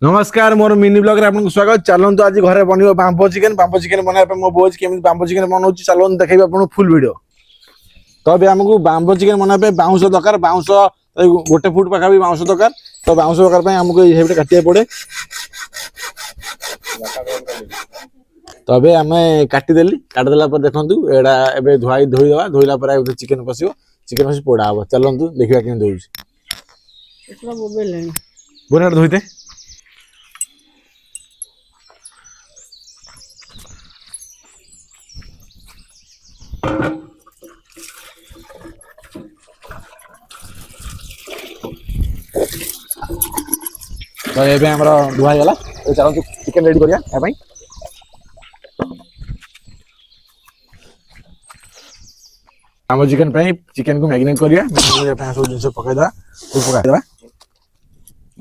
नमस्कार मोर mini blog रे आपन स्वागत। चलंतु आज घरे बनियो बांबो चिकन बनाय पे मो बोज केमि बांबो चिकन बनाउची चलन देखैबा आपन फुल वीडियो। तो अबे हमकु बांबो चिकन बनाय पे बाउंस दरकार। बाउंस गोटे फुट पाखा भी बाउंस दरकार। तो बाउंस दरकार पे हमकु हेबे काटिया पड़े। तबे हमें काटी देली काट देला पर देखंतु एडा एबे धोई दवा धोइला पर चिकन पसियो। चिकन पसी पोड़ा हबो। चलंतु देखिबा केन दोउची। एतला बोबेलेनी बोनाड धोइते तो ये हमरा धुआ गला। तो चलो चिकन रेडी करिया ए भाई। हम चिकन पे चिकन को मैरिनेट करिया। मैरिनेट पे सब जिंस पकाई दा तो पकाई देबा।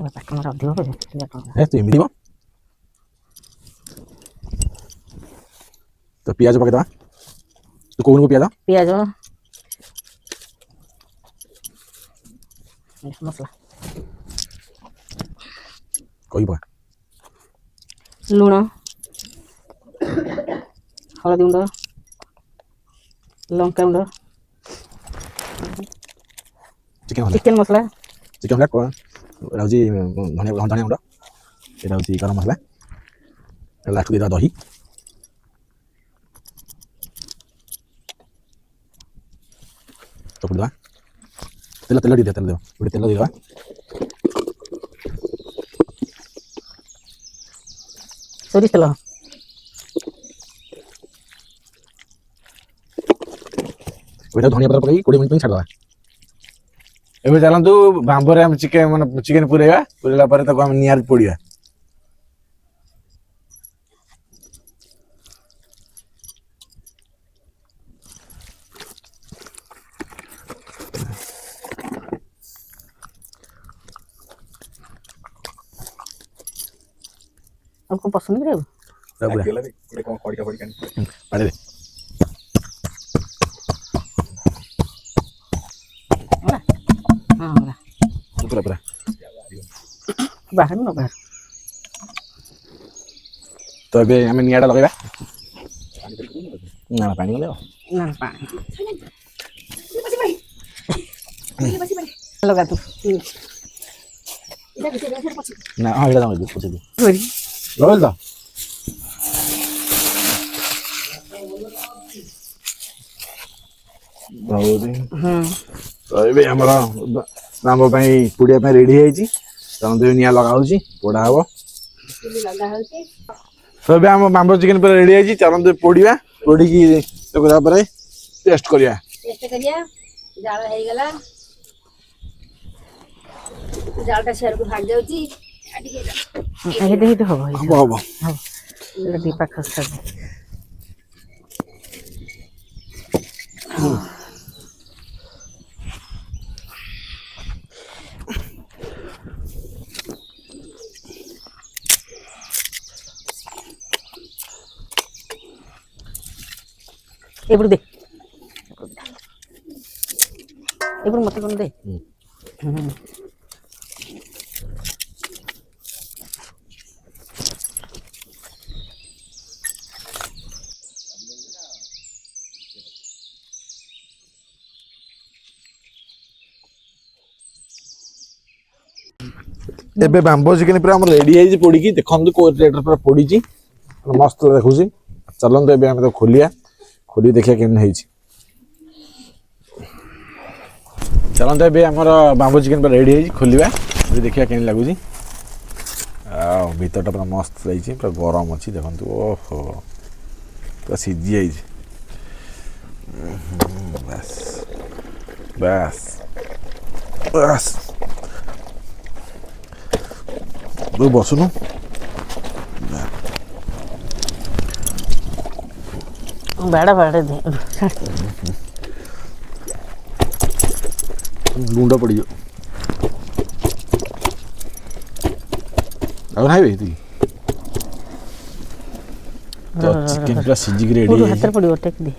पाकमरा अधिक हो ए तो एमि दिबो। तो प्याज पकाई देबा। तो कोन को प्याज मसला कोई बा लूण हलदी गुंड लंका गुंड चिकन मसला चिकन को राउजी धनिया गुंड ए राउजी गरम मसला लास्ट दे दही तो पुडवा तेल तेल दे तेल दे तेल दे दवा। सोरिष तेल ओटा धनिया पत्ता पकई 20 मिनिट पे छाड़ दवा। एबे चलंतु बांबो रे हम चिकन पुरेगा पुरेला पर तको हम नियार पोड़िया। आपको पसंद है पाड़े दे हां पूरा बाहर न बाहर। तो अबे हमें नियाड़ा लगेगा ना पानी ले ना पानी लगा तू ना हां इला दम पूछ दे सोरी लगल दा बहुत तो अबे हमरा बांबो भाई पुड़िया पे रेडी है जी। तो दे निया लगा होची पोड़ा हबो लगा होची। तो अबे हम बांबो चिकन पर रेडी है जी। चलन दे पोड़िया पोड़ी की तो करा पर टेस्ट करिया जाल है गला जालटा शेर को भाग जाउची आगे दे तो हबो हबो हबो दीपा खस्ता ఇప్పుడు దే ఇప్పుడు మొత్తం కొను దే एबे बांबो चिकन पूरा हम रेडी है जी पोड़ी की देखंतु को रेट पूरा पोड़ी जी मस्त देखुची। चलन तो एबे हम तो खोलिया खोली देखिया केन है जी। चलन तो एबे हमर बांबो चिकन पूरा रेडी है जी खोलिबा देखिया केन लागु जी। आ भीतरटा पूरा मस्त जाई छी पूरा गरम अछि देखंतु ओहो पूरा सिजी आई जी। बस बस बस दो बसुनु बेड़ा बेड़ा दे लुंडा पड़ी जो अब नहीं बेटी तो चिकन पूरा सिजी की रेडी पूरा हाथ पड़ियो टेक दे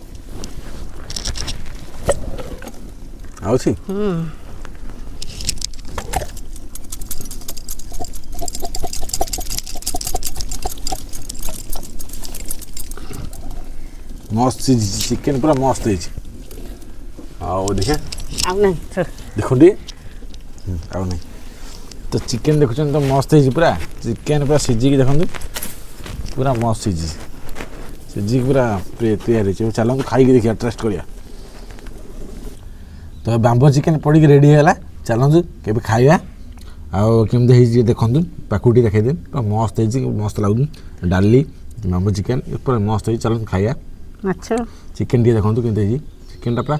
आउची हम्म मस्त सिझिଛି ଚିକେନ୍ ପୁରା ମସ୍ତ ହେଇଛି। ଆଉ ଦେଖିଆ ଆଉ ନାହିଁ ଛାଡ଼। ଦେଖନ୍ତୁ ଆଉ ନାହିଁ ତ ଚିକେନ୍ ଦେଖୁଛନ୍ତି ତ ମସ୍ତ ହେଇଛି ପୁରା ଚିକେନ୍ ପୁରା ସିଝିକି ଦେଖନ୍ତୁ ପୁରା ମସ୍ତ ସିଝିଛି ସିଝିକି ପୁରା ତିଆରି ହେଇଛି। ଚାଲନ୍ତୁ ଖାଇକି ଦେଖିବା ଟେଷ୍ଟ କରିବା। ତ ବାମ୍ବୋ ଚିକେନ୍ ପଡ଼ିକି ରେଡ଼ି ହେଇଗଲା ଚାଲନ୍ତୁ କେବେ ଖାଇବା ଆଉ କେମିତି ହେଇଛି ଦେଖନ୍ତୁ ପାଖକୁ ଟିକେ ଦେଖେଇଦେବି ପୁରା ମସ୍ତ ହେଇଛି ମସ୍ତ ଲାଗୁଛି ଡାଲି ବାମ୍ବୋ ଚିକେନ୍ ପୁରା ମସ୍ତ ହେଇଛି ଚାଲନ୍ତୁ ଖାଇବା। ମାଛ ଚିକେନ୍ ଟିକେ ଦେଖନ୍ତୁ କେମିତି ହେଇଛି ଚିକେନ୍ଟା ପୁରା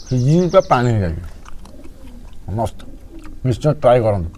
ସିଝିକି ପୁରା ପାଣି ହେଇଯାଇଛି ମସ୍ତ ନିଶ୍ଚୟ ଟ୍ରାଏ କରନ୍ତୁ।